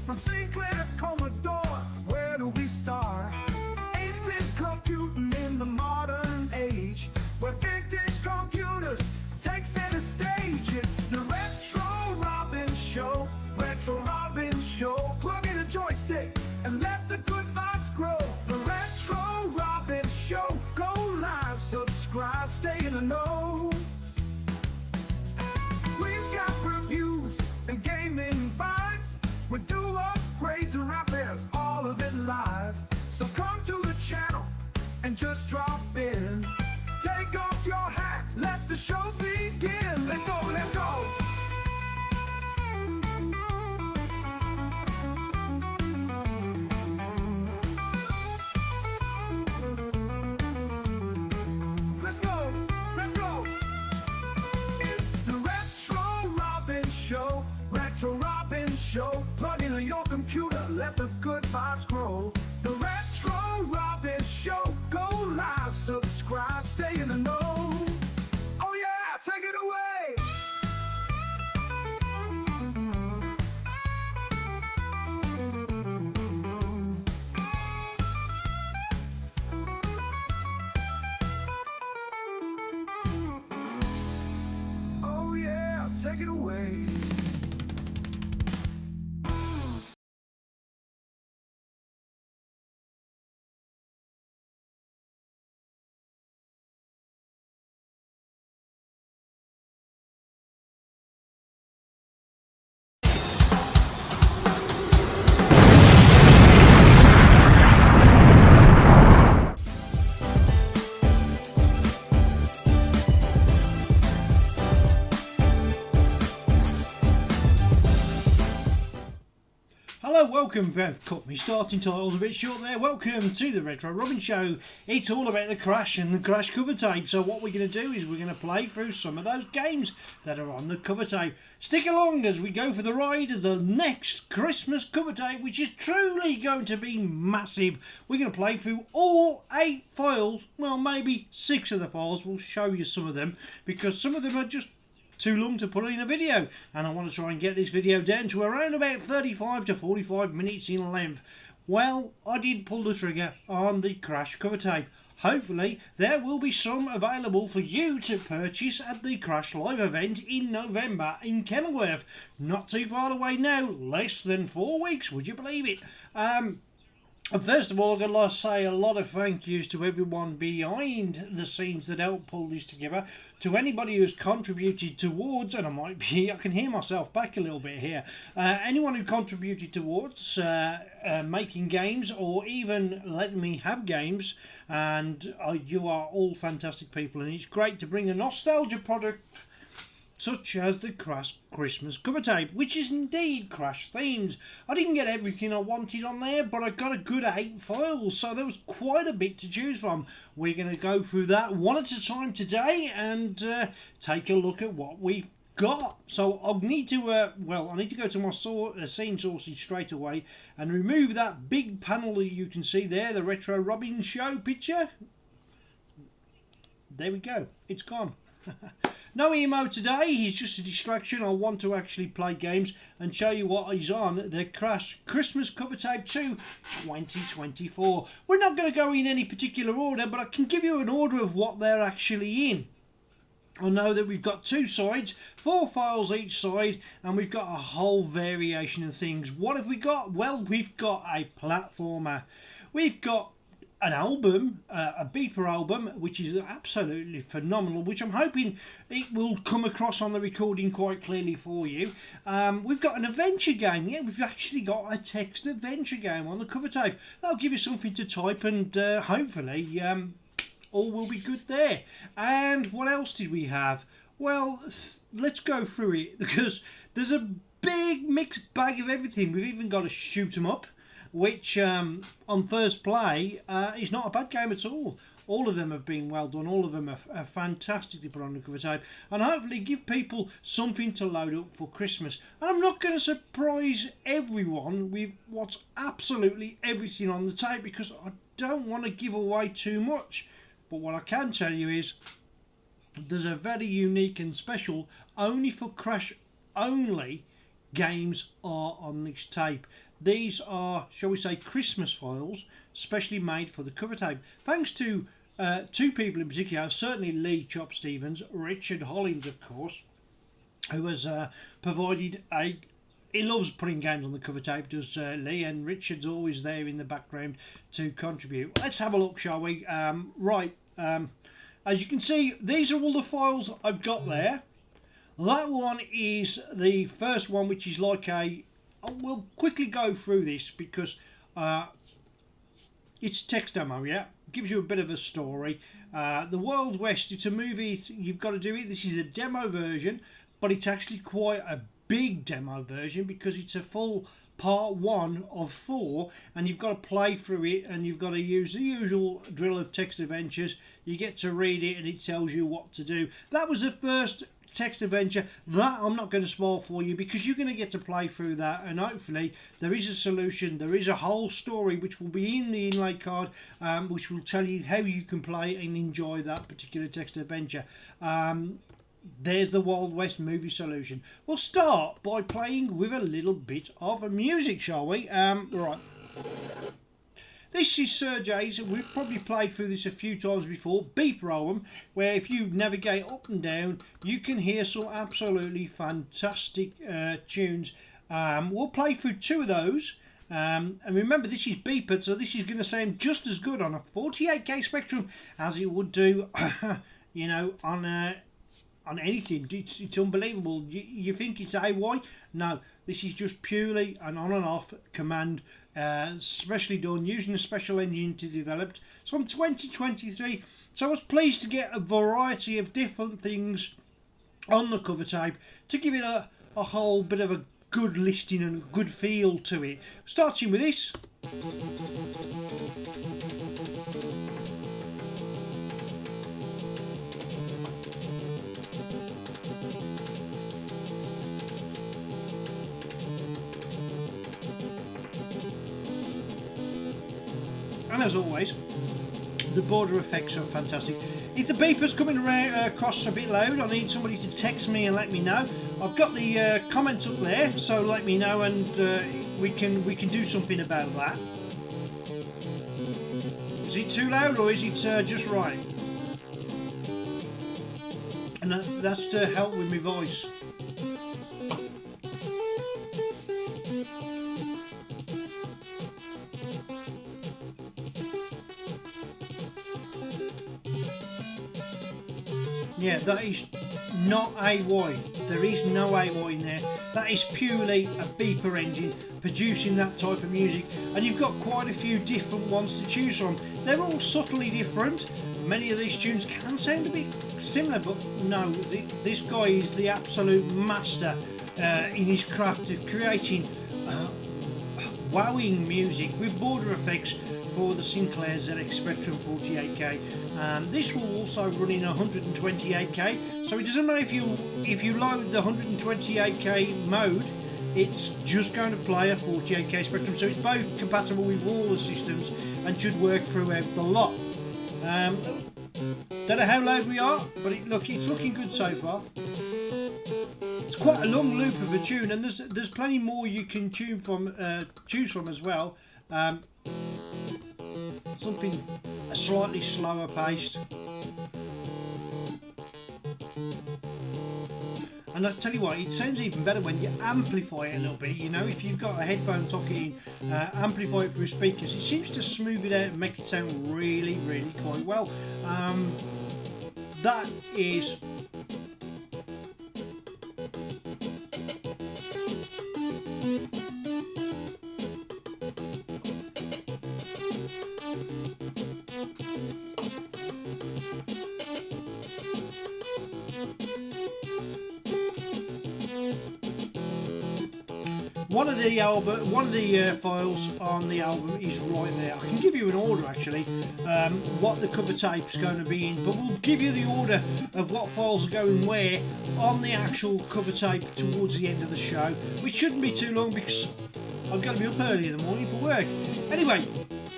From Sinclair to Commodore, where do we start? 8-bit computing in the modern age, where vintage computers take center stage. It's the Retro Robbins Show, Retro Robbins Show. Plug in a joystick and let the good vibes grow. The Retro Robbins Show. Go live, subscribe, stay in the know. We've got reviews and gaming vibes. We do upgrades and repairs, all of it live. So come to the channel and just drop in. Take off your hat, let the show begin. Let's go, let's go. Let's go, let's go. It's the Retro Robbins Show, Retro Robbins Show. Plug into your computer, let the good vibes grow. The Retro Robbins Show. Go live, subscribe, stay in the know. Oh yeah, take it away. Oh yeah, take it away. Hello, welcome. I've cut me starting titles a bit short there. Welcome to the Retro Robbins Show. It's all about the Crash and the Crash cover tape. So what we're going to do is we're going to play through some of those games that are on the cover tape. Stick along as we go for the ride of the next Christmas cover tape, which is truly going to be massive. We're going to play through all 8 files. Well, maybe 6 of the files. We'll show you some of them because some of them are just too long to put in a video, and I want to try and get this video down to around about 35 to 45 minutes in length. Well, I did pull the trigger on the Crash cover tape. Hopefully there will be some available for you to purchase at the Crash Live event in November in Kenilworth. Not too far away now, less than 4 weeks, would you believe it? And first of all, I'd like to say a lot of thank yous to everyone behind the scenes that helped pull this together, to anybody who's contributed towards, and I can hear myself back a little bit here, anyone who contributed towards making games or even letting me have games, and you are all fantastic people, and it's great to bring a nostalgia product such as the Crash Christmas cover tape, which is indeed Crash themed. I didn't get everything I wanted on there, but I got a good 8 files, so there was quite a bit to choose from. We're going to go through that one at a time today and take a look at what we've got. So I need to go to my scene sources straight away and remove that big panel that you can see there, the Retro Robbins Show picture. There we go, it's gone. No emo today, he's just a distraction. I want to actually play games and show you what is on the Crash Christmas Cover Tape 2 2024. We're not going to go in any particular order, but I can give you an order of what they're actually in. I know that we've got 2 sides, 4 files each side, and we've got a whole variation of things. What have we got? Well, we've got a platformer. We've got an album, a beeper album, which is absolutely phenomenal, which I'm hoping it will come across on the recording quite clearly for you. We've got an adventure game. Yeah, we've actually got a text adventure game on the cover tape. That'll give you something to type, and hopefully all will be good there. And what else did we have? Well, let's go through it, because there's a big mixed bag of everything. We've even got a shoot 'em up, which on first play is not a bad game at all. All of them have been well done. All of them are fantastically put on the cover tape, and hopefully give people something to load up for Christmas. And I'm not going to surprise everyone with what's absolutely everything on the tape, because I don't want to give away too much. But what I can tell you is there's a very unique and special, only for Crash only games are on this tape. these are, shall we say, Christmas files, specially made for the cover tape. Thanks to two people in particular, certainly Lee Chop Stevens, Richard Hollins, of course, who has provided a... He loves putting games on the cover tape, does Lee, and Richard's always there in the background to contribute. Let's have a look, shall we? As you can see, these are all the files I've got there. That one is the first one, which is like a... We'll quickly go through this because it's text demo, yeah? Gives you a bit of a story. The Wild West, it's a movie, you've got to do it. This is a demo version, but it's actually quite a big demo version because it's a full part 1 of 4, and you've got to play through it, and you've got to use the usual drill of text adventures. You get to read it and it tells you what to do. That was the first text adventure. That I'm not going to spoil for you because you're going to get to play through that, and hopefully there is a solution. There is a whole story which will be in the inlay card, which will tell you how you can play and enjoy that particular text adventure. There's the Wild West movie solution. We'll start by playing with a little bit of music, shall we? Right. This is Sergey's. We've probably played through this a few times before. Beeper album, where if you navigate up and down, you can hear some absolutely fantastic tunes. We'll play through 2 of those. And remember, this is beeper, so this is going to sound just as good on a 48K Spectrum as it would do, you know, on anything. It's unbelievable. You think it's AY? No, this is just purely an on and off command, specially done using a special engine to develop. It's from 2023, so I was pleased to get a variety of different things on the cover tape to give it a whole bit of a good listing and a good feel to it. Starting with this. And as always, the border effects are fantastic. If the beeper's coming around, across a bit loud, I need somebody to text me and let me know. I've got the comments up there, so let me know, and we can do something about that. Is it too loud or is it just right? And that's to help with my voice. Yeah, that is not AY. There is no AY in there. That is purely a beeper engine producing that type of music. And you've got quite a few different ones to choose from. They're all subtly different. Many of these tunes can sound a bit similar, but no, this guy is the absolute master in his craft of creating wowing music with border effects for the Sinclair ZX Spectrum 48K. This will also run in 128K, so it doesn't matter if you load the 128K mode, it's just going to play a 48K Spectrum, so it's both compatible with all the systems and should work throughout the lot. Don't know how loud we are, but it's looking good so far. It's quite a long loop of a tune, and there's plenty more you can choose from as well. Something slightly slower paced. And I tell you what, it sounds even better when you amplify it a little bit. You know, if you've got a headphone socket in, amplify it through speakers, it seems to smooth it out and make it sound really, really quite well. That is... One of the files on the album is right there. I can give you an order actually, what the cover tape's going to be in, but we'll give you the order of what files are going where on the actual cover tape towards the end of the show, which shouldn't be too long because I've got to be up early in the morning for work. Anyway,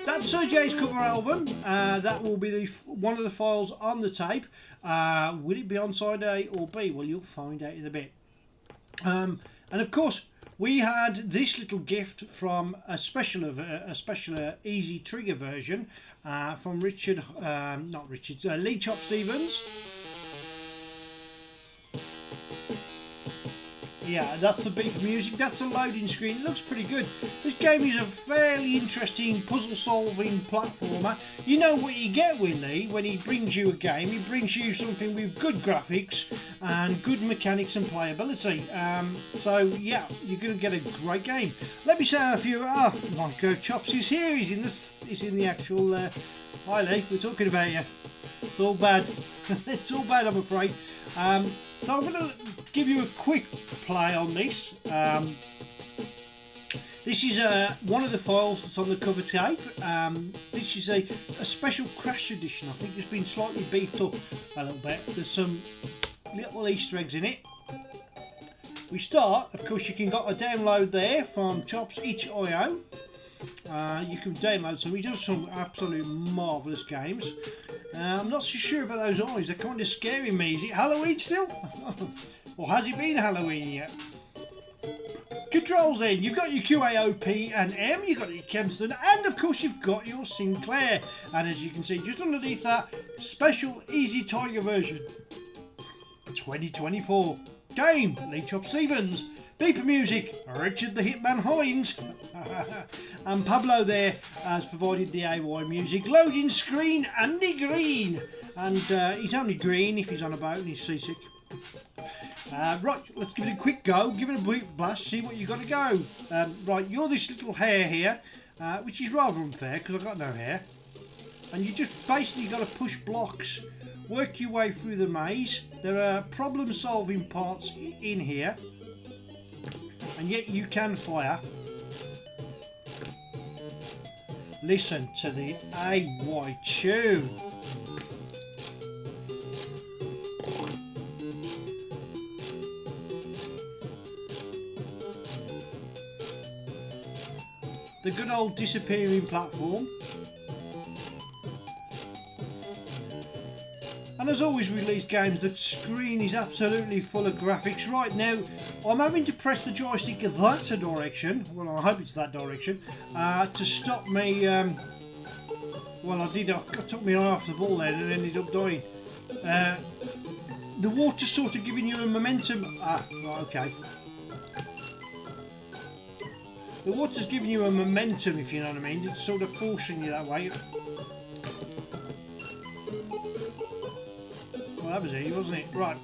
that's Sergey's cover album. That will be one of the files on the tape. Will it be on side A or B? Well, you'll find out in a bit. And of course, we had this little gift from a special easy trigger version from Lee Chop Stevens. Yeah, that's the beat music, that's a loading screen. It looks pretty good. This game is a fairly interesting puzzle solving platformer. You know what you get with Lee when he brings you a game. He brings you something with good graphics and good mechanics and playability. So yeah, you're going to get a great game. Let me say a few. Oh, Micro Chops is here. He's in the actual. Hi Lee, we're talking about you. It's all bad. It's all bad, I'm afraid. So I'm going to give you a quick play on this. This is one of the files that's on the cover tape. This is a special Crash edition. I think it's been slightly beefed up a little bit. There's some little Easter eggs in it. We start, of course, you can got a download there from Chops itch.io. You can download some. He does some absolute marvellous games. I'm not so sure about those eyes. They're kind of scaring me. Is it Halloween still? Or has it been Halloween yet? Controls then. You've got your QAOP and M. You've got your Kempston. And of course you've got your Sinclair. And as you can see just underneath that, special Easy Tiger version. 2024. Game. Lee Chop Stevens. Beeper music, Richard the Hitman Hines. And Pablo there has provided the AY music. Loading screen, Andy Green. And he's only green if he's on a boat and he's seasick. Right, let's give it a quick go. Give it a quick blast, see what you've got to go. Right, you're this little hare here, which is rather unfair because I've got no hair. And you just basically got to push blocks, work your way through the maze. There are problem solving parts in here. And yet you can fire. Listen to the AY tune. The good old disappearing platform. And as always with these games, the screen is absolutely full of graphics. Right now, I'm having to press the joystick that direction, well I hope it's that direction, to stop me, well I took my eye off the ball then and ended up dying. The water's sort of giving you a momentum, right, okay. The water's giving you a momentum, if you know what I mean, it's sort of forcing you that way. That was easy, wasn't it? Right.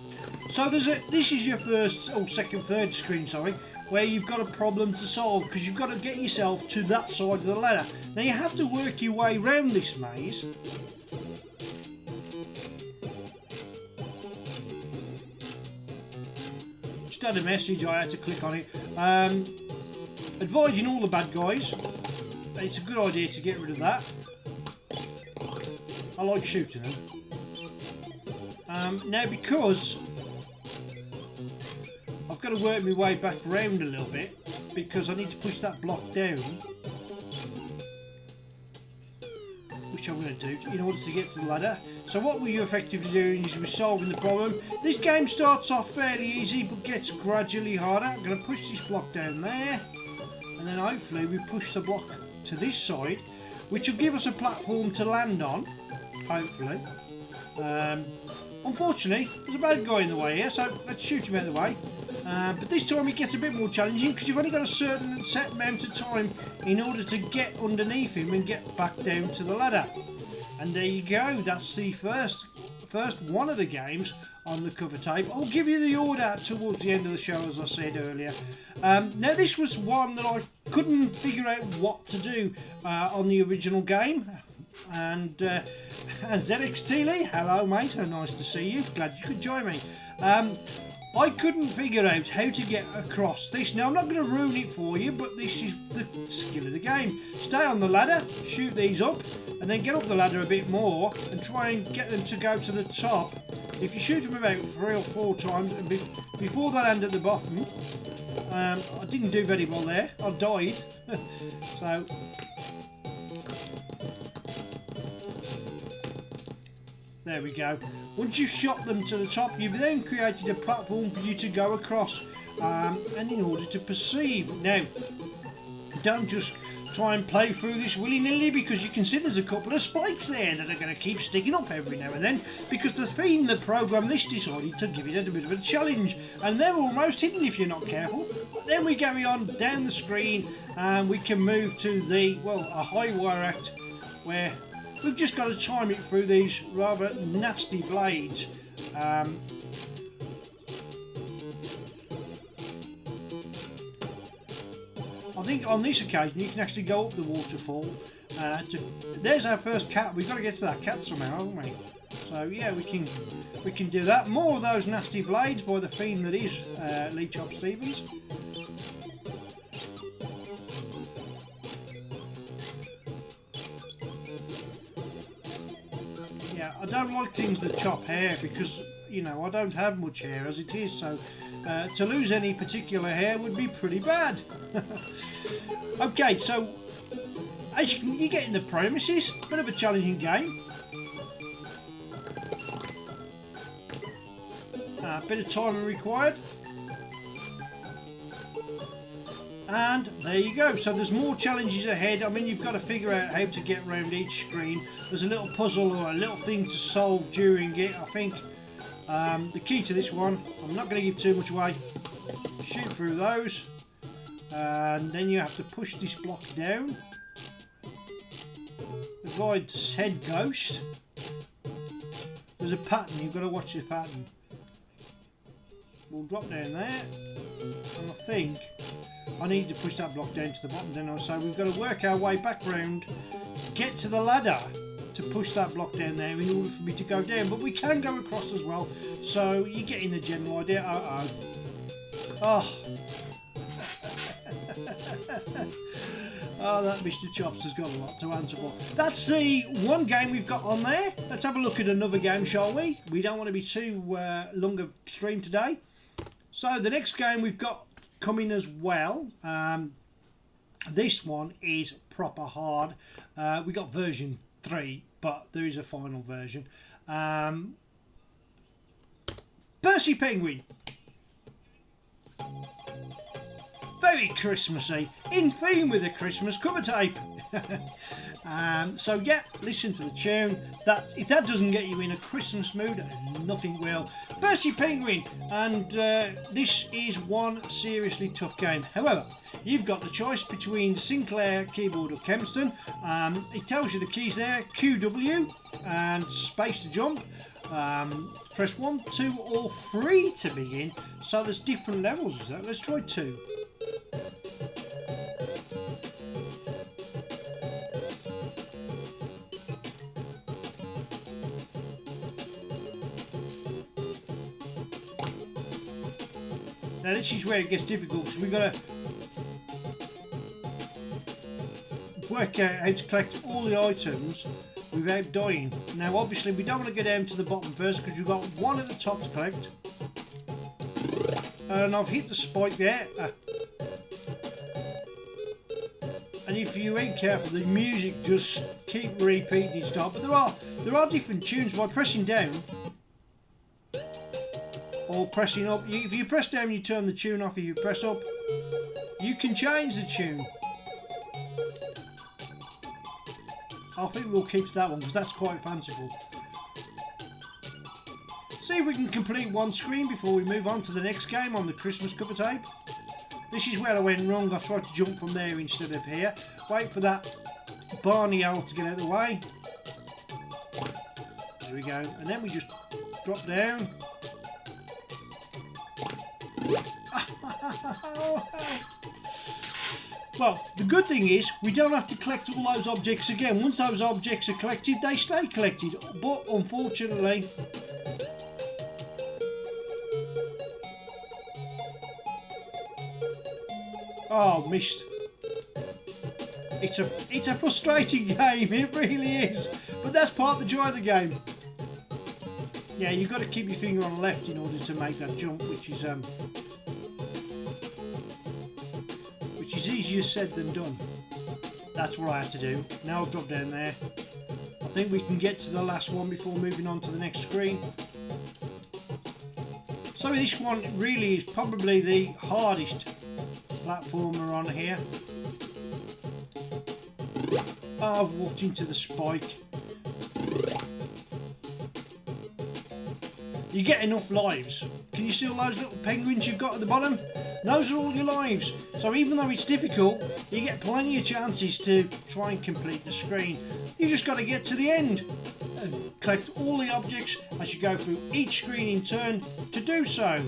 So this is your third screen, sorry, where you've got a problem to solve because you've got to get yourself to that side of the ladder. Now you have to work your way around this maze. Just had a message, I had to click on it. Advising all the bad guys, it's a good idea to get rid of that. I like shooting them. Now because I've got to work my way back around a little bit because I need to push that block down, which I'm going to do in order to get to the ladder. So what we're effectively doing is we're solving the problem. This game starts off fairly easy but gets gradually harder. I'm going to push this block down there and then hopefully we push the block to this side, which will give us a platform to land on, hopefully. Unfortunately, there's a bad guy in the way here, so let's shoot him out of the way. But this time it gets a bit more challenging because you've only got a certain set amount of time in order to get underneath him and get back down to the ladder. And there you go, that's the first one of the games on the cover tape. I'll give you the order towards the end of the show, as I said earlier. Now this was one that I couldn't figure out what to do on the original game. And ZXT Lee, hello mate, nice to see you, glad you could join me. I couldn't figure out how to get across this. Now I'm not going to ruin it for you, but this is the skill of the game. Stay on the ladder, shoot these up, and then get up the ladder a bit more and try and get them to go to the top. If you shoot them about 3 or 4 times and before they land at the bottom, I didn't do very well there, I died. So there we go. Once you've shot them to the top, you've then created a platform for you to go across. and in order to perceive. Now, don't just try and play through this willy-nilly, because you can see there's a couple of spikes there that are going to keep sticking up every now and then, because the theme that programmed this decided to give it a bit of a challenge, and they're almost hidden if you're not careful. But then we carry on down the screen and we can move to the, well, a high wire act where we've just got to time it through these rather nasty blades. I think on this occasion you can actually go up the waterfall. There's our first cat. We've got to get to that cat somehow, haven't we? So yeah, we can do that. More of those nasty blades by the fiend that is Lee Chop Stevens. Yeah, I don't like things that chop hair, because you know I don't have much hair as it is, so to lose any particular hair would be pretty bad. Okay, so as you get in the premises, bit of a challenging game. Bit of timing required. And there you go. So there's more challenges ahead. I mean, you've got to figure out how to get around each screen. There's a little puzzle or a little thing to solve during it. I think the key to this one, I'm not going to give too much away. Shoot through those. And then you have to push this block down. Avoid head ghost. There's a pattern. You've got to watch the pattern. We'll drop down there. And I think I need to push that block down to the bottom then. So we've got to work our way back round, get to the ladder to push that block down there in order for me to go down. But we can go across as well. So you're getting the general idea. Oh. Oh, that Mr. Chops has got a lot to answer for. That's the one game we've got on there. Let's have a look at another game, shall we? We don't want to be too long of stream today. So the next game we've got coming as well. This one is proper hard. We got version 3, but there is a final version. Percy Penguin. Very Christmassy, in theme with the Christmas cover tape. So yeah, listen to the tune. If that doesn't get you in a Christmas mood, nothing will. Percy Penguin, and this is one seriously tough game. However, you've got the choice between the Sinclair keyboard or Kempston. It tells you the keys there: QW and space to jump. Press 1, 2 or 3 to begin. So there's different levels of that. Let's try 2. Now this is where it gets difficult, because we've got to work out how to collect all the items without dying. Now obviously we don't want to go down to the bottom first, because we've got one at the top to collect. And I've hit the spike there. And if you ain't careful, the music just keep repeating stuff. But there are different tunes. By pressing down or pressing up, if you press down you turn the tune off. If you press up you can change the tune. I think we'll keep to that one because that's quite fanciful. See if we can complete one screen before we move on to the next game on the Christmas cover tape. This is where I went wrong. I tried to jump from there instead of here. Wait for that Barney owl to get out of the way. There we go. And then we just drop down. Well, the good thing is we don't have to collect all those objects again. Once those objects are collected, they stay collected. But unfortunately, oh, missed. It's a frustrating game, it really is. But that's part of the joy of the game. Yeah, you've got to keep your finger on the left in order to make that jump, which is easier said than done. That's what I had to do. Now I've dropped down there. I think we can get to the last one before moving on to the next screen. So this one really is probably the hardest platformer on here. Oh, I've walked into the spike. You get enough lives. Can you see all those little penguins you've got at the bottom? Those are all your lives. So even though it's difficult, you get plenty of chances to try and complete the screen. You just got to get to the end and collect all the objects as you go through each screen in turn to do so.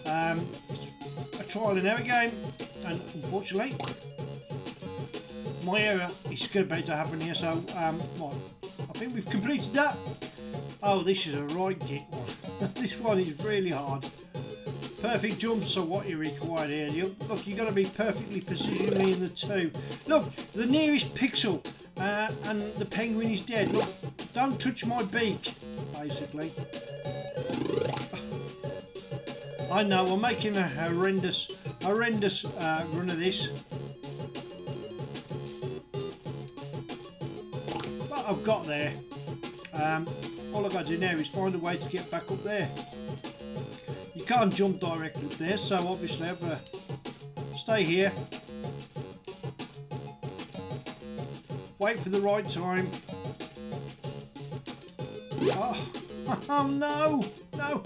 It's a trial and error game, and unfortunately my error is about to happen here. So what? I think we've completed that. Oh, this is a right git one. This one is really hard. Perfect jumps are what you require here. Look, you've got to be perfectly positionally in the two. Look, the nearest pixel and the penguin is dead. Look, don't touch my beak, basically. I know, I'm making a horrendous run of this. But I've got there. All I've got to do now is find a way to get back up there. You can't jump directly up there, so obviously I've got to stay here. Wait for the right time. Oh no! No!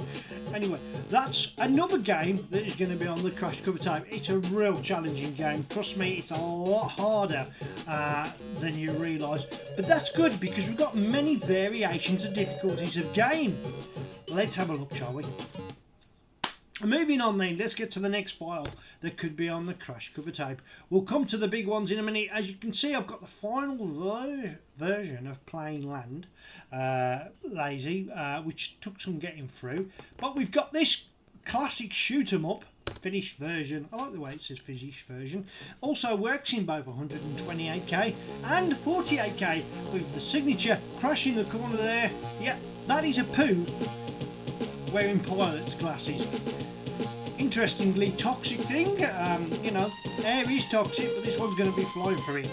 Anyway, that's another game that is going to be on the Crash cover tape. It's a real challenging game. Trust me, it's a lot harder than you realise. But that's good because we've got many variations of difficulties of game. Let's have a look, shall we? Moving on then, let's get to the next file that could be on the Crash cover tape. We'll come to the big ones in a minute. As you can see, I've got the final version of Playing Land, Lazy, which took some getting through. But we've got this classic shoot 'em up finished version. I like the way it says finished version. Also works in both 128K and 48K with the signature Crash in the corner there. Yeah, that is a poo wearing pilot's glasses. Interestingly toxic thing, you know, air is toxic, but this one's going to be flying for it.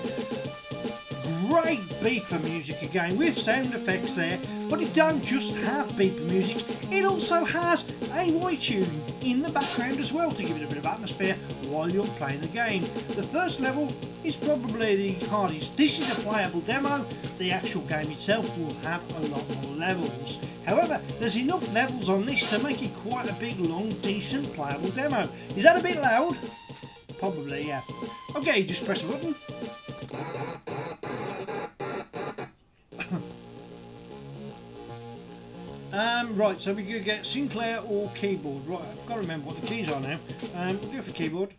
Great beeper music again with sound effects there, but it don't just have beeper music, it also has a white tune in the background as well to give it a bit of atmosphere while you're playing the game. The first level is probably the hardest. This is a playable demo. The actual game itself will have a lot more levels. However, there's enough levels on this to make it quite a big, long, decent playable demo. Is that a bit loud? Probably, yeah. Okay, just press a button. Right, so we could get Sinclair or keyboard. Right, I've got to remember what the keys are now. We'll go for keyboard.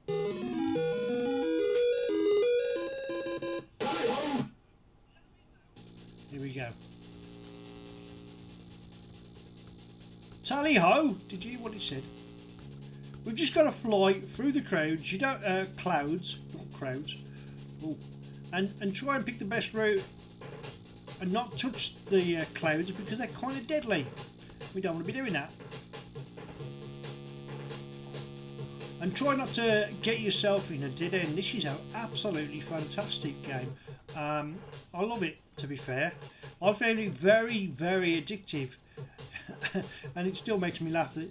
Here we go. Tally ho! Did you hear what it said? We've just got to fly through the crowds. You don't clouds, not crowds. Oh, and try and pick the best route. And not touch the clouds because they're kind of deadly. We don't want to be doing that. And try not to get yourself in a dead end. This is an absolutely fantastic game. I love it, to be fair. I found it very, very addictive. And it still makes me laugh that,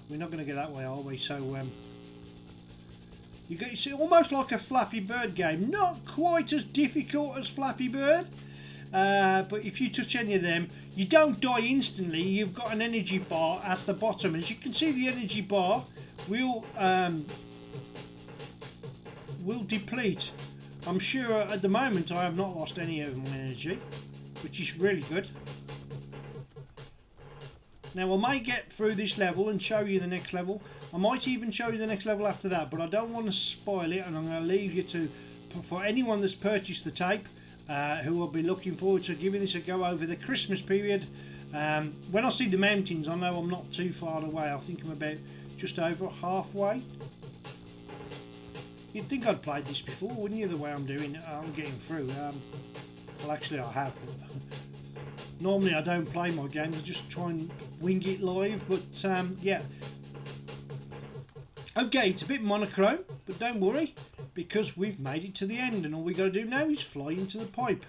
we're not going to go that way, are we? So, you see, almost like a Flappy Bird game. Not quite as difficult as Flappy Bird. But if you touch any of them, you don't die instantly. You've got an energy bar at the bottom. As you can see, the energy bar will deplete. I'm sure at the moment I have not lost any of my energy, which is really good. Now I may get through this level and show you the next level. I might even show you the next level after that, but I don't want to spoil it, and I'm going to leave you to, for anyone that's purchased the tape, who will be looking forward to giving this a go over the Christmas period. When I see the mountains, I know I'm not too far away. I think I'm about just over halfway. You'd think I'd played this before, wouldn't you, the way I'm doing it? I'm getting through. Well, actually I have. Normally I don't play my games, I just try and wing it live, but yeah. Okay, it's a bit monochrome, but don't worry, because we've made it to the end, and all we got to do now is fly into the pipe.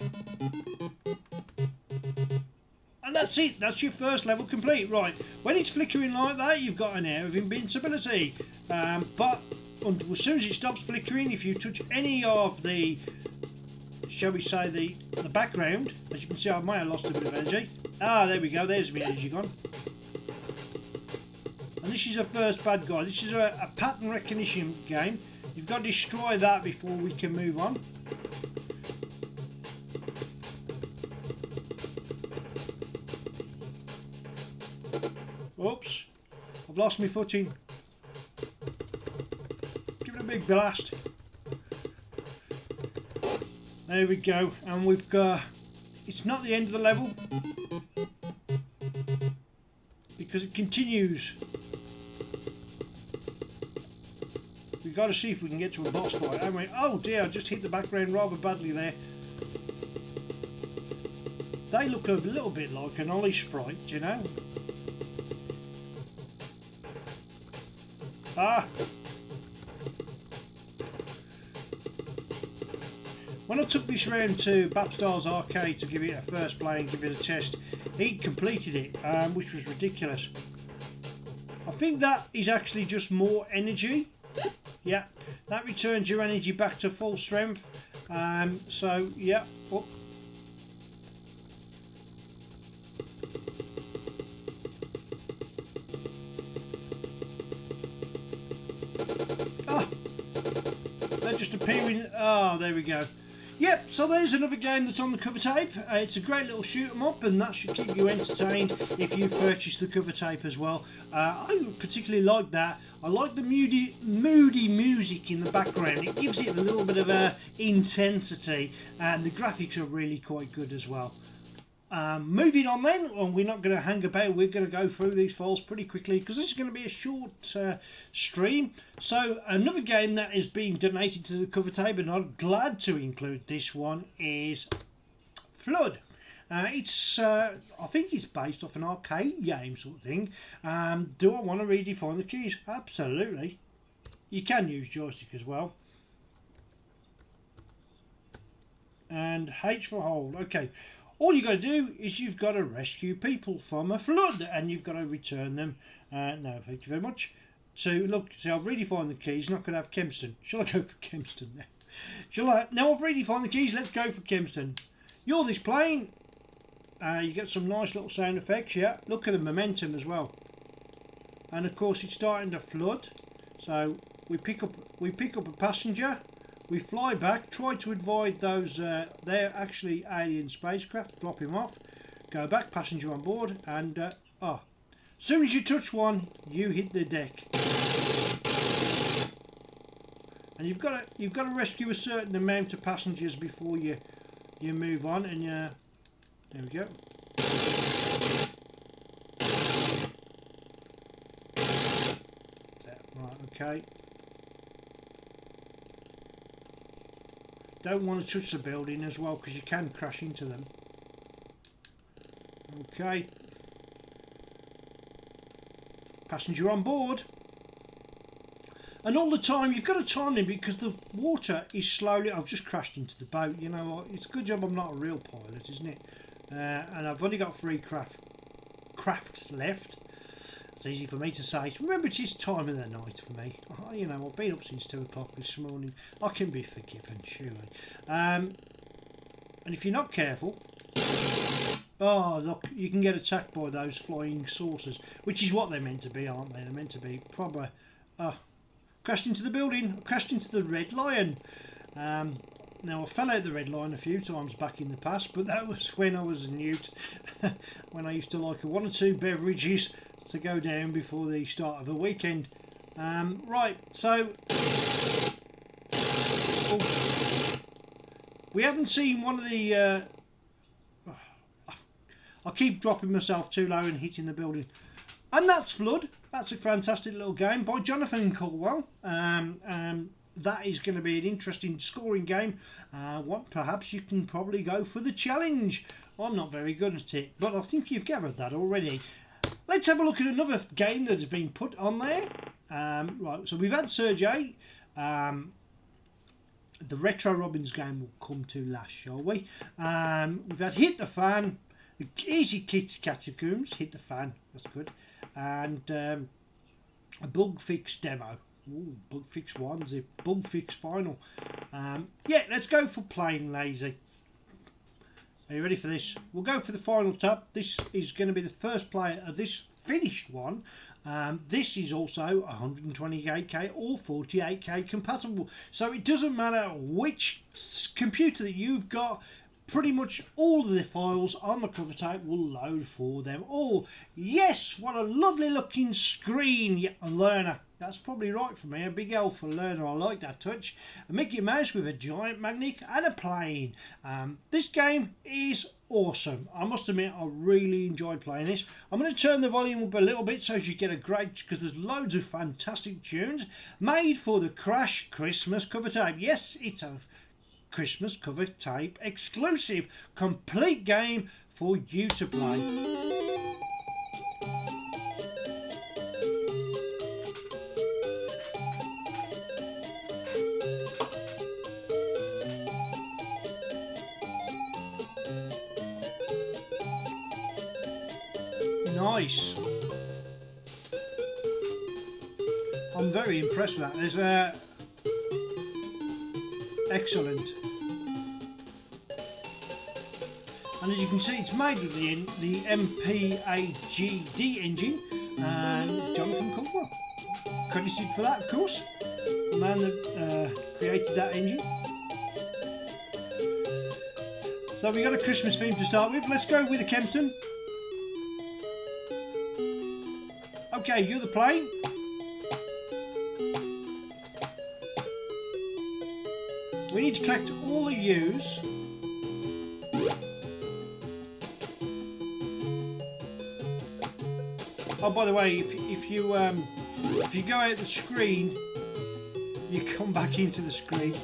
And that's it. That's your first level complete. Right. When it's flickering like that, you've got an air of invincibility. But as soon as it stops flickering, if you touch any of the, shall we say, the background, as you can see, I might have lost a bit of energy. Ah, there we go. There's my energy gone. And this is the first bad guy. This is a pattern recognition game. You've got to destroy that before we can move on. Oops. I've lost my footing. Give it a big blast. There we go. And we've got... It's not the end of the level, because it continues. We've got to see if we can get to a boss fight, haven't we? Oh dear, I just hit the background rather badly there. They look a little bit like an Ollie sprite, you know? Ah! When I took this round to Bapstar's arcade to give it a first play and give it a test, he completed it, which was ridiculous. I think that is actually just more energy. Yeah, that returns your energy back to full strength. So, yeah. Oh. Ah! They're just appearing. Oh, there we go. Yep, so there's another game that's on the cover tape. It's a great little shoot 'em up, and that should keep you entertained if you've purchased the cover tape as well. I particularly like that. I like the moody music in the background. It gives it a little bit of intensity, and the graphics are really quite good as well. Moving on then, well, we're not going to hang about, we're going to go through these files pretty quickly because this is going to be a short stream. So another game that is being donated to the cover tape, and I'm glad to include this one, is Flood. It's I think it's based off an arcade game sort of thing. Do I want to redefine the keys? Absolutely. You can use joystick as well. And H for hold. Okay. All you got to do is you've got to rescue people from a flood, and you've got to return them. No, thank you very much. So look, see, I've redefined the keys. Not going to have Kempston. Shall I go for Kempston now? Shall I? Now I've redefined the keys. Let's go for Kempston. You're this plane. You get some nice little sound effects. Yeah, look at the momentum as well. And of course, it's starting to flood. So we pick up a passenger. We fly back, try to avoid those, they're actually alien spacecraft, drop him off, go back, passenger on board, and, as soon as you touch one, you hit the deck. And you've got to rescue a certain amount of passengers before you move on, and, there we go. Right, okay. Don't want to touch the building as well, because you can crash into them. Okay. Passenger on board. And all the time, you've got to time it because the water is slowly... I've just crashed into the boat. You know what? It's a good job I'm not a real pilot, isn't it? And I've only got 3 crafts left. It's easy for me to say. Remember, it is time of the night for me. You know, I've been up since 2 o'clock this morning. I can be forgiven, surely. And if you're not careful... Oh, look, you can get attacked by those flying saucers. Which is what they're meant to be, aren't they? They're meant to be proper... crashed into the building. Crashed into the Red Lion. Now, I fell out the Red Lion a few times back in the past, but that was when I was a newt. When I used to like 1 or 2 beverages to go down before the start of a weekend. Right, so we haven't seen one of the I keep dropping myself too low and hitting the building, and that's Flood. That's a fantastic little game by Jonathan Caldwell. That is going to be an interesting scoring game. Perhaps you can probably go for the challenge. I'm not very good at it, but I think you've gathered that already. Let's have a look at another game that has been put on there. Right, so we've had Surge 8. The Retro Robbins game will come to last, shall we? We've had Hit the Fan. The Easy Kit Catacombs, hit the fan, that's good. And a bug fix demo. Ooh, bug fix 1, the bug fix final. Yeah, let's go for plain lazy. Are you ready for this? We'll go for the final tab. This is going to be the first player of this finished one. This is also 128k or 48k compatible, so it doesn't matter which computer that you've got. Pretty much all of the files on the cover tape will load for them all. Yes, what a lovely looking screen. Yeah, a learner. That's probably right for me. A big L for learner. I like that touch. A Mickey Mouse with a giant magnet and a plane. This game is awesome. I must admit, I really enjoyed playing this. I'm going to turn the volume up a little bit so you get a great, because there's loads of fantastic tunes made for the Crash Christmas cover tape. Yes, it's a Christmas cover tape exclusive complete game for you to play. Nice. I'm very impressed with that. There's excellent. And as you can see, it's made with the MPAGD engine, and Jonathan Caldwell credited for that, of course, the man that created that engine. So we got a Christmas theme to start with. Let's go with the Kempston. Okay, you're the plane. We need to collect all the U's. Oh, by the way, if you go out the screen, you come back into the screen.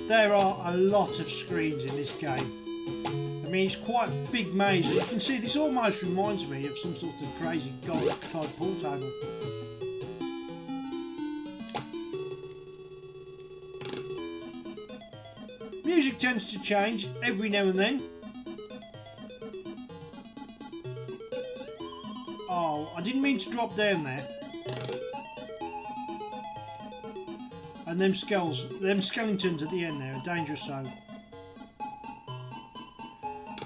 There are a lot of screens in this game. I mean, it's quite a big maze. As you can see, this almost reminds me of some sort of crazy golf type pool table. Music tends to change every now and then. Oh, I didn't mean to drop down there. And them skeletons at the end there are dangerous, so.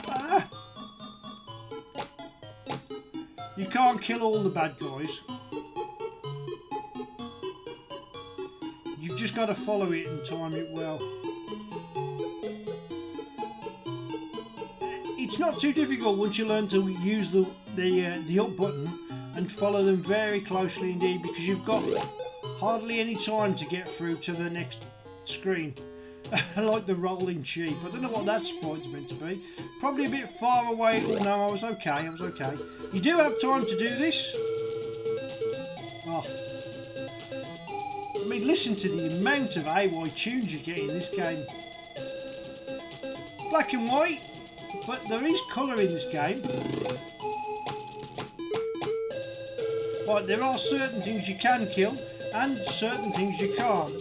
Ah! You can't kill all the bad guys. You've just got to follow it and time it well. It's not too difficult once you learn to use the up button and follow them very closely indeed, because you've got hardly any time to get through to the next screen. Like the rolling sheep. I don't know what that sprite's meant to be. Probably a bit far away. Oh no, I was okay. You do have time to do this. Oh. I mean, listen to the amount of AY tunes you get in this game. Black and white. But there is colour in this game. Right, there are certain things you can kill and certain things you can't.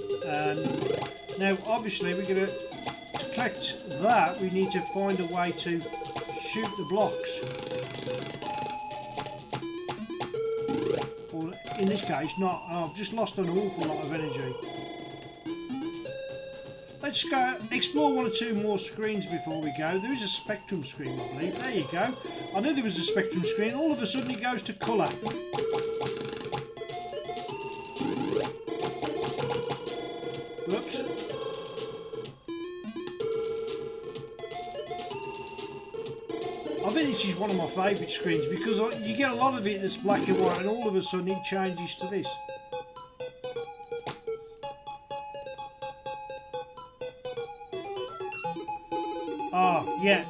Now, obviously, we're going to collect that. We need to find a way to shoot the blocks. Or in this case, not. Oh, I've just lost an awful lot of energy. Let's go explore one or two more screens before we go. There is a spectrum screen, I believe. There you go. I knew there was a spectrum screen. All of a sudden it goes to colour. Whoops. I think this is one of my favourite screens because you get a lot of it that's black and white, and all of a sudden it changes to this. Oh, yeah,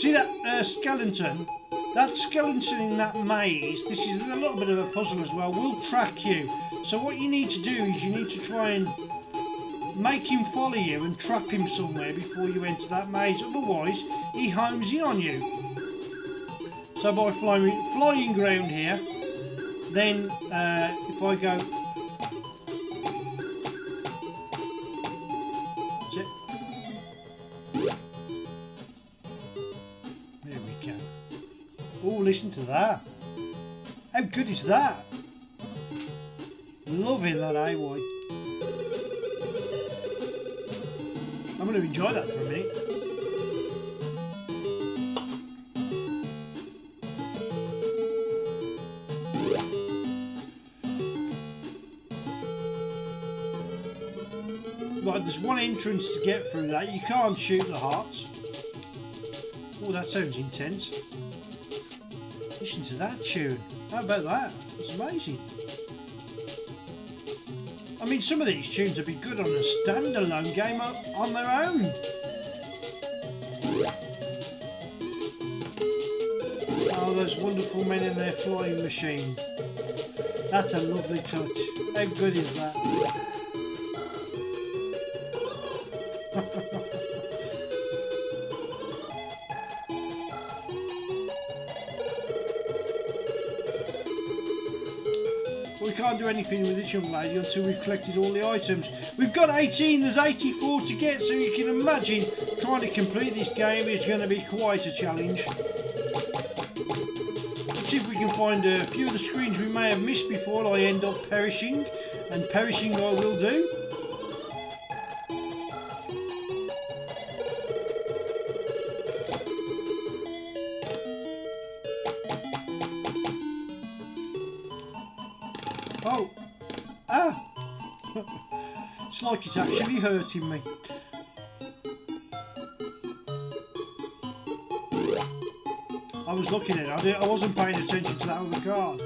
see that skeleton? That skeleton in that maze, this is a little bit of a puzzle as well, will track you. So what you need to do is you need to try and make him follow you and trap him somewhere before you enter that maze. Otherwise, he homes in on you. So by flying round here, then if I go... There we go. listen to that. How good is that? Loving that, eh, boy? I'm going to enjoy that for a minute. Right, there's one entrance to get through that. You can't shoot the hearts. Oh, that sounds intense. Listen to that tune. How about that? It's amazing. I mean, some of these tunes would be good on a standalone game on their own. Oh, those wonderful men in their flying machine. That's a lovely touch. How good is that? We can't do anything with this young lady until we've collected all the items. We've got 18, there's 84 to get, so you can imagine trying to complete this game is going to be quite a challenge. Let's see if we can find a few of the screens we may have missed before I end up perishing, and perishing I will do. Oh, it's like it's actually hurting me. I was looking at it, I wasn't paying attention to that other card.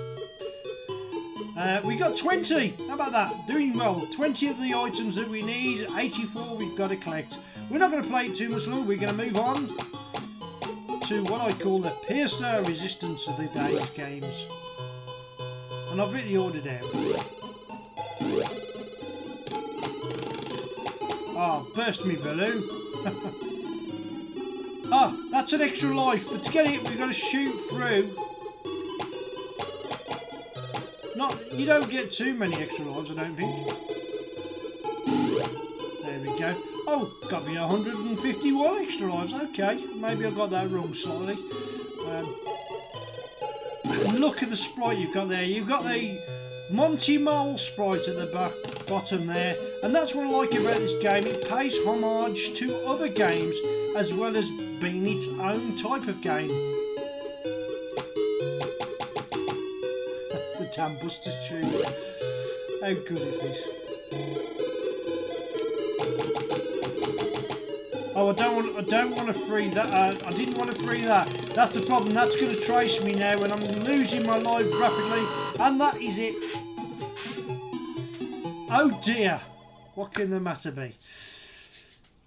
We got 20, how about that? Doing well, 20 of the items that we need, 84 we've got to collect. We're not going to play it too much longer, we're going to move on to what I call the Piercer Resistance of the day's games. And I've written the order down. Ah, burst me balloon. Ah, that's an extra life, but to get it we've got to shoot through. You don't get too many extra lives, I don't think. There we go. Oh, got me 151 extra lives. Okay, maybe I got that wrong slightly. Look at the sprite you've got there. You've got the Monty Mole sprite at the bottom there, and that's what I like about this game. It pays homage to other games as well as being its own type of game. The Tam Busters tune. How good is this? Oh, I don't want to free that. I didn't want to free that. That's the problem. That's going to trace me now, and I'm losing my life rapidly. And that is it. Oh dear. What can the matter be?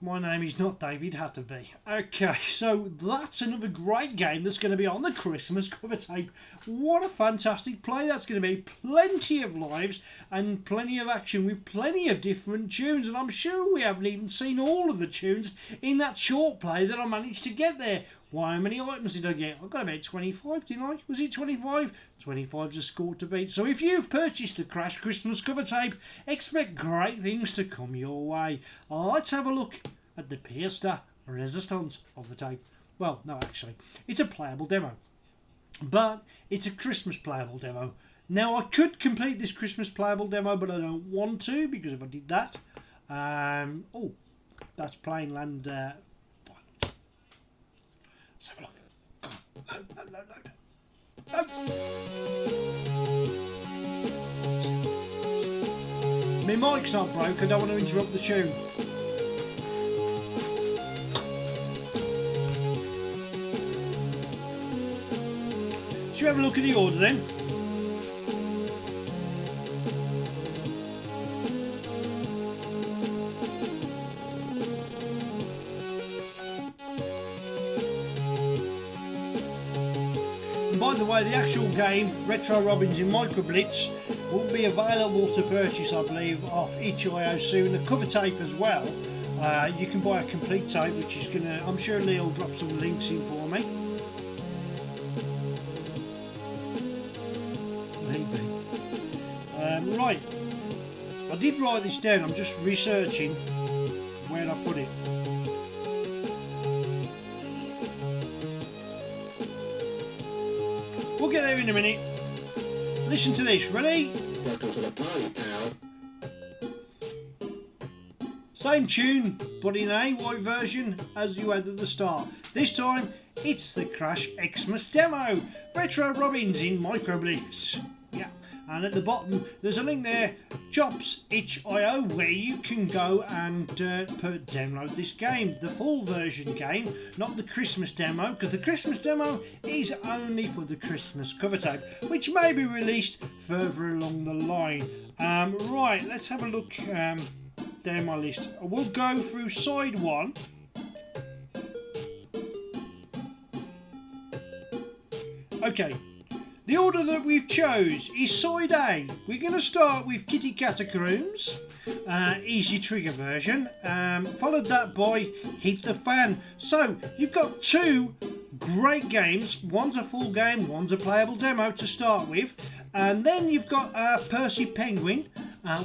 My name is not David Hatterby. Okay, so that's another great game that's going to be on the Christmas cover tape. What a fantastic play that's going to be. Plenty of lives and plenty of action with plenty of different tunes. And I'm sure we haven't even seen all of the tunes in that short play that I managed to get there. Why, how many items did I get? I got about 25, didn't I? Was it 25? 25's a score to beat. So if you've purchased the Crash Christmas cover tape, expect great things to come your way. Let's have a look at the Piercer Resistance of the tape. Well, no, actually, it's a playable demo. But it's a Christmas playable demo. Now, I could complete this Christmas playable demo, but I don't want to, because if I did that... oh, that's Plain Land... Violence. Let's have a look. Come on. Load. My mic's not broke, I don't want to interrupt the tune. Should we have a look at the order then? And by the way, the actual game, Retro Robbins in Micro Blitz, will be available to purchase, I believe, off itch.io soon. The cover tape as well. You can buy a complete tape, which is gonna... I'm sure Lee will drop some links in for me. Right, I did write this down, I'm just researching where I put it. do in a minute. Listen to this, ready? Welcome to the party, pal. Same tune, but in a white version as you had at the start. This time, it's the Crash Xmas demo. Retro Robbins in Microblitz. Yeah, and at the bottom, there's a link there, chops.io, where you can go and download this game. The full version game, not the Christmas demo, because the Christmas demo is only for the Christmas cover tape, which may be released further along the line. Right, let's have a look down my list. We'll go through side 1. Okay, the order that we've chose is side A. We're going to start with Kitty Catacombs, easy trigger version, followed that by Hit the Fan. So you've got 2 great games. One's a full game, one's a playable demo to start with, and then you've got Percy Penguin,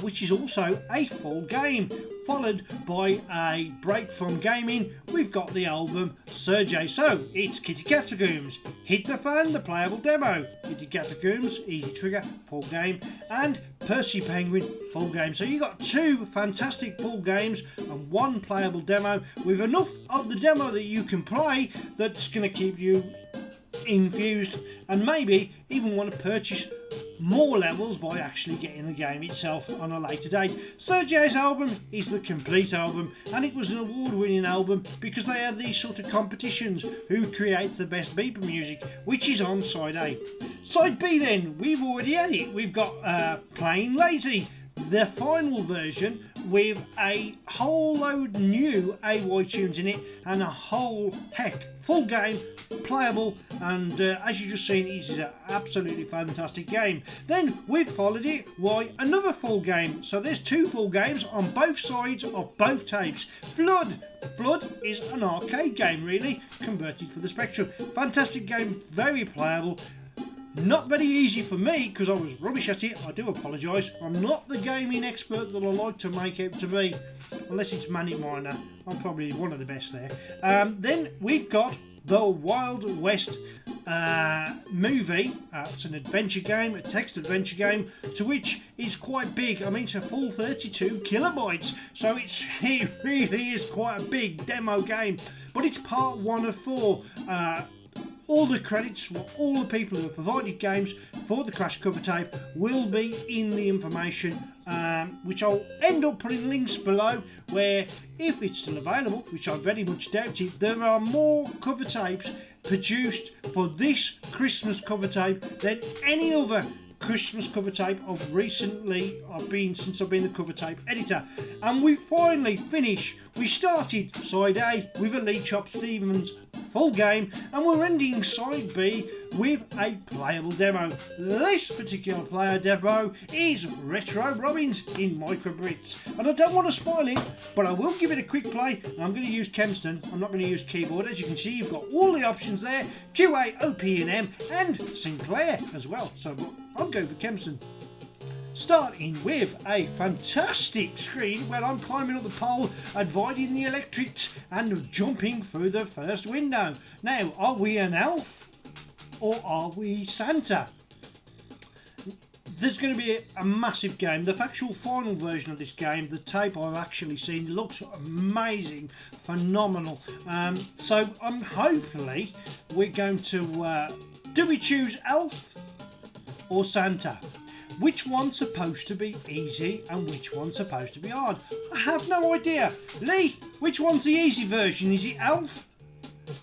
which is also a full game, followed by a break from gaming. We've got the album Sergey. So it's Kitty Catacombs, Hit the Fan, the playable demo, Kitty Catacombs, easy trigger, full game, and Percy Penguin, full game. So you've got 2 fantastic full games and 1 playable demo, with enough of the demo that you can play that's going to keep you infused and maybe even want to purchase more levels by actually getting the game itself on a later date. Sergey's album is the complete album, and it was an award-winning album because they had these sort of competitions, who creates the best beeper music, which is on side A. Side B then, we've already had it. We've got Plain Lazy, the final version, with a whole load new AY tunes in it and a whole heck full game, playable, and as you just seen, it is an absolutely fantastic game. Then we've followed it by another full game. So there's 2 full games on both sides of both tapes. Flood is an arcade game, really, converted for the Spectrum. Fantastic game, very playable. Not very easy for me because I was rubbish at it. I do apologise. I'm not the gaming expert that I like to make out to be, unless it's Manic Miner. I'm probably one of the best there. Then we've got the Wild West movie. It's an adventure game, a text adventure game, to which is quite big. I mean, it's a full 32 kilobytes, so it really is quite a big demo game. But it's part 1 of 4. All the credits for all the people who have provided games for the Crash cover tape will be in the information, which I'll end up putting links below, where, if it's still available, which I very much doubt it, there are more cover tapes produced for this Christmas cover tape than any other Christmas cover tape since I've been the cover tape editor. And we finally finished. We started side A with a Lee Chop Stevens full game, and we're ending side B with a playable demo. This particular player demo is Retro Robbins in Microblitz, and I don't want to spoil it, but I will give it a quick play. I'm going to use Kempston. I'm not going to use keyboard. As you can see, you've got all the options there: QA, OP and M, and Sinclair as well. So I'll go for Kempston. Starting with a fantastic screen where I'm climbing up the pole, avoiding the electrics and jumping through the first window. Now, are we an elf or are we Santa? There's going to be a massive game. The actual final version of this game, the tape I've actually seen, looks amazing, phenomenal. So hopefully we're going to, do we choose elf or Santa? Which one's supposed to be easy and which one's supposed to be hard? I have no idea. Lee, which one's the easy version? Is it Elf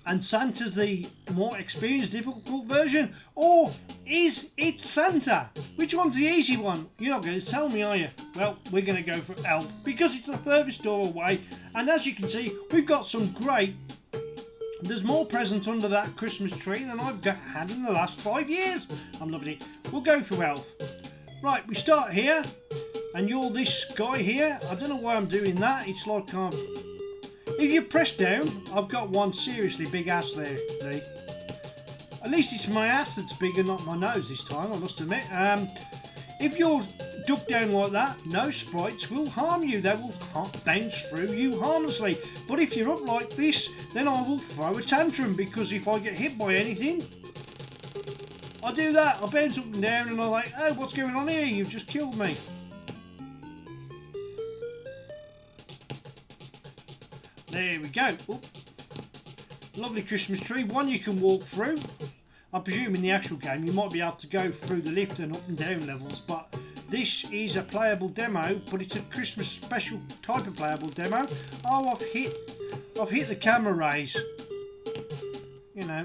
and Santa's the more experienced, difficult version? Or is it Santa? Which one's the easy one? You're not going to tell me, are you? Well, we're going to go for Elf because it's the furthest door away. And as you can see, we've got some great... There's more presents under that Christmas tree than I've had in the last 5 years. I'm loving it. We'll go for Elf. Right, we start here, and you're this guy here. I don't know why I'm doing that. It's like if you press down, I've got one seriously big ass there, Lee. At least it's my ass that's bigger, not my nose this time, I must admit. If you're ducked down like that, no sprites will harm you. They will bounce through you harmlessly. But if you're up like this, then I will throw a tantrum, because if I get hit by anything, I do that. I bounce up and down and I'm like, oh, what's going on here? You've just killed me. There we go. Oop. Lovely Christmas tree. One you can walk through. I presume in the actual game you might be able to go through the lift and up and down levels, but this is a playable demo, but it's a Christmas special type of playable demo. Oh, I've hit the camera rays. You know.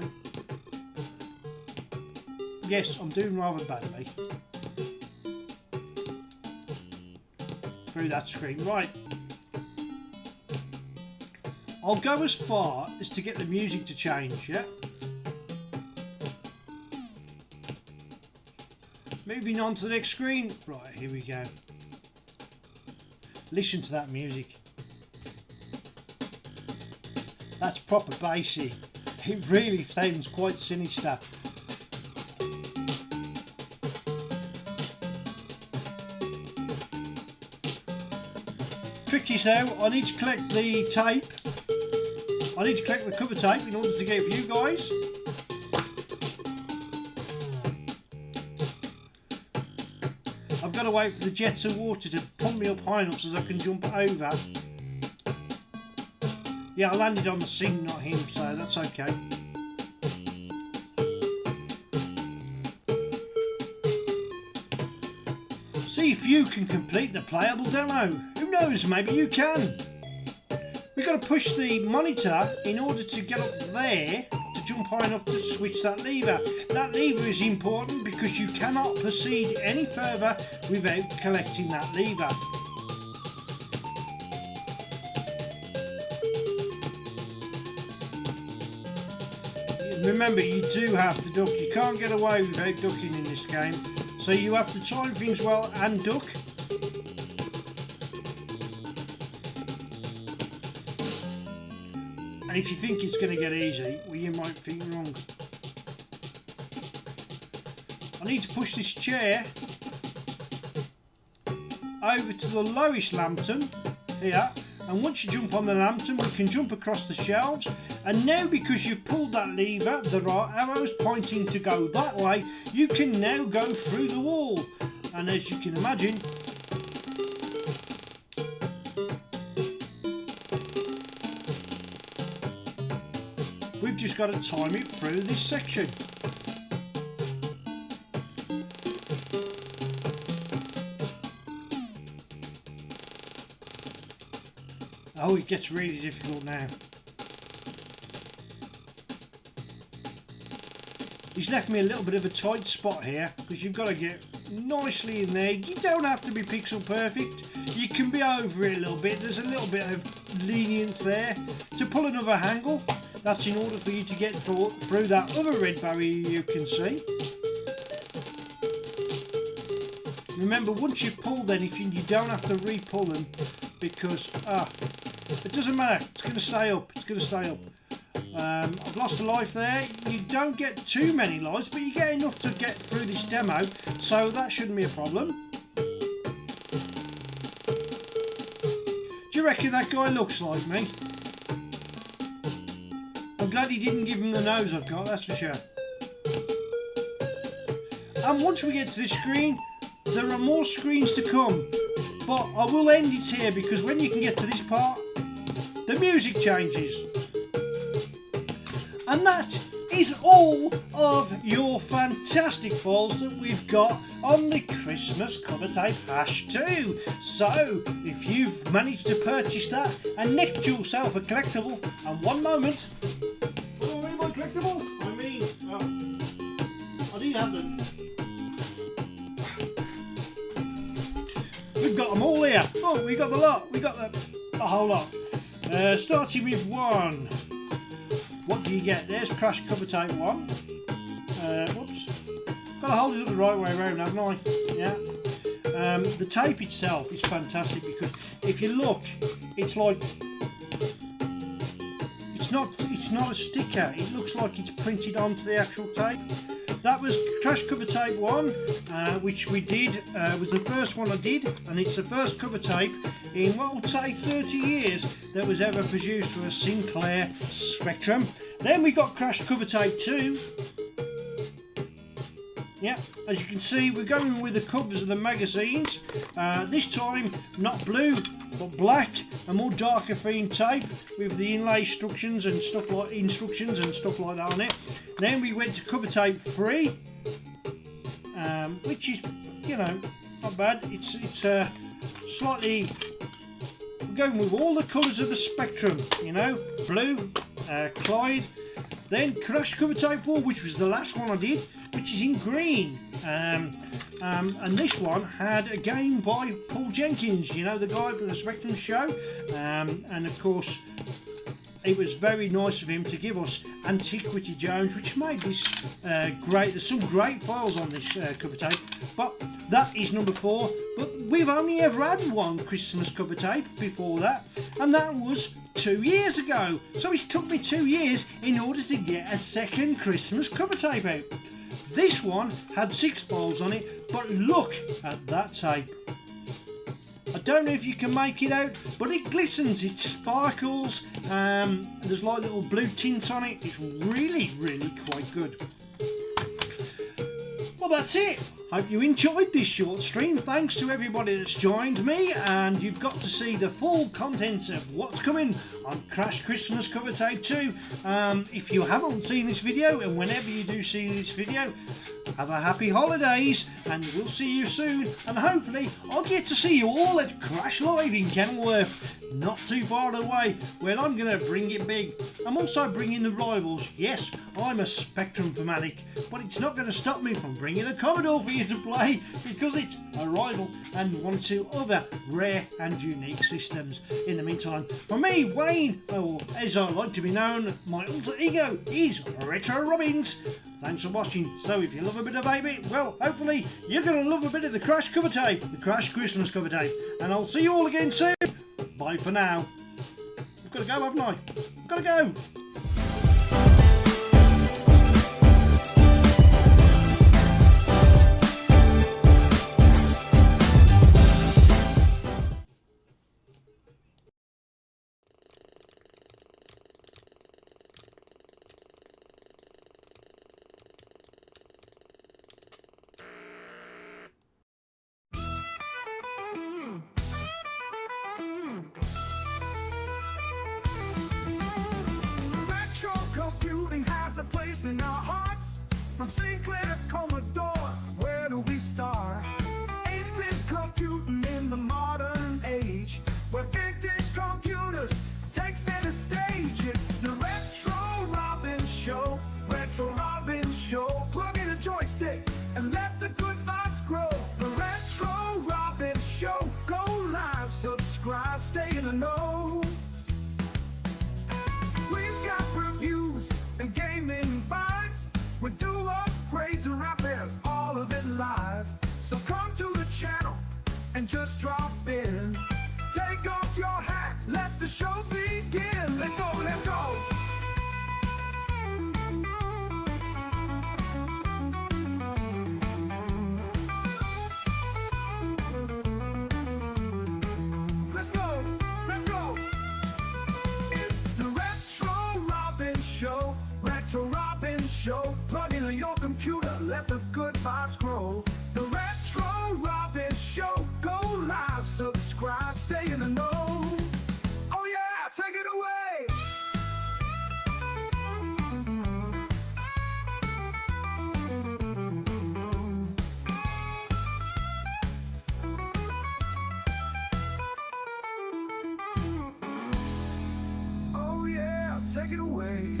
Yes, I'm doing rather badly. Through that screen. Right. I'll go as far as to get the music to change, yeah? Moving on to the next screen. Right, here we go. Listen to that music. That's proper bassy. It really sounds quite sinister. Tricky though, I need to collect the tape. I need to collect the cover tape in order to get it for you guys. I've got to wait for the jets of water to pump me up high enough so I can jump over. Yeah, I landed on the sink, not him, so that's okay. See if you can complete the playable demo. Who knows, maybe you can. We've got to push the monitor in order to get up there to jump high enough to switch that lever. That lever is important because you cannot proceed any further without collecting that lever. Remember, you do have to duck. You can't get away without ducking in this game. So you have to time things well and duck. And if you think it's going to get easy, well, you might think wrong. I need to push this chair over to the lowest lantern here, and once you jump on the lantern we can jump across the shelves, and now because you've pulled that lever there are arrows pointing to go that way. You can now go through the wall, and as you can imagine, we've just got to time it through this section. Oh, it gets really difficult now. He's left me a little bit of a tight spot here because you've got to get nicely in there. You don't have to be pixel perfect. You can be over it a little bit. There's a little bit of lenience there. To pull another angle, that's in order for you to get through that other red barrier you can see. Remember, once you've pulled anything, you don't have to re-pull them because it doesn't matter. It's going to stay up. It's going to stay up. I've lost a life there. You don't get too many lives, but you get enough to get through this demo, so that shouldn't be a problem. Do you reckon that guy looks like me? I'm glad he didn't give him the nose I've got, that's for sure. And once we get to this screen, there are more screens to come. But I will end it here because when you can get to this part, the music changes. And that is all of your fantastic files that we've got on the Christmas cover tape hash 2. So, if you've managed to purchase that and nicked yourself a collectible, and one moment, what do I mean by collectible? I mean, I do have them. We've got them all here. Oh, we got the lot. We got the whole lot. Starting with 1. What do you get? There's Crash Cover Tape 1. Whoops. Got to hold it up the right way around, haven't I? Yeah. The tape itself is fantastic because if you look, it's like it's not a sticker. It looks like it's printed onto the actual tape. That was Crash Cover Tape 1, which we did, was the first one I did, and it's the first cover tape in what would say 30 years that was ever produced for a Sinclair Spectrum. Then we got Crash Cover Tape 2, Yeah, as you can see, we're going with the covers of the magazines. This time, not blue, but black, a more darker theme tape with the inlay instructions and stuff like that on it. Then we went to cover tape 3, which is, you know, not bad. It's slightly going with all the colours of the spectrum, you know, blue, Clyde. Then Crash cover tape 4, which was the last one I did, which is in green. And this one had a game by Paul Jenkins, you know, the guy for the Spectrum show. And of course, it was very nice of him to give us Antiquity Jones, which made this great. There's some great files on this cover tape, but that is number 4. But we've only ever had one Christmas cover tape before that, and that was 2 years ago. So it's took me 2 years in order to get a second Christmas cover tape out. This one had 6 files on it, but look at that tape. I don't know if you can make it out, but it glistens, it sparkles, there's like little blue tints on it. It's really, really quite good. Well, that's it. Hope you enjoyed this short stream. Thanks to everybody that's joined me, and you've got to see the full contents of what's coming on Crash Christmas Cover Tape 2. If you haven't seen this video, and whenever you do see this video, have a happy holidays, and we'll see you soon, and hopefully I'll get to see you all at Crash Live in Kenilworth, not too far away, where I'm going to bring it big. I'm also bringing the rivals. Yes, I'm a Spectrum fanatic, but it's not going to stop me from bringing a Commodore for you to play, because it's a rival and one or two other rare and unique systems. In the meantime, for me, Wayne, or as I like to be known, my alter ego is Retro Robbins. Thanks for watching. So if you love a bit of 8-bit, well, hopefully you're going to love a bit of the Crash cover tape, the Crash Christmas cover tape. And I'll see you all again soon. Bye for now. I've got to go, haven't I? I've got to go. Retro computing has a place in our hearts. From Sinclair to Commodore, where do we start? 8-bit computing in the modern age, where vintage computers take center stage. It's the Retro Robbins Show. Retro Robbins Show. Plug in a joystick and let the good vibes grow. The Retro Robbins Show. Go live, subscribe, stay in the know. We've got reviews and gaming vibes. We do upgrades and repairs, all of it live. So come to the channel and just drop in. Take off your hat, let the show begin. Let's go, let's go. Let's go, let's go. It's the Retro Robbins Show. Retro Robbins Show. Plug in your computer, let the good vibes grow. The Retro Robbins Show. Go live, subscribe, stay in the know. Oh yeah, take it away. Oh yeah, take it away.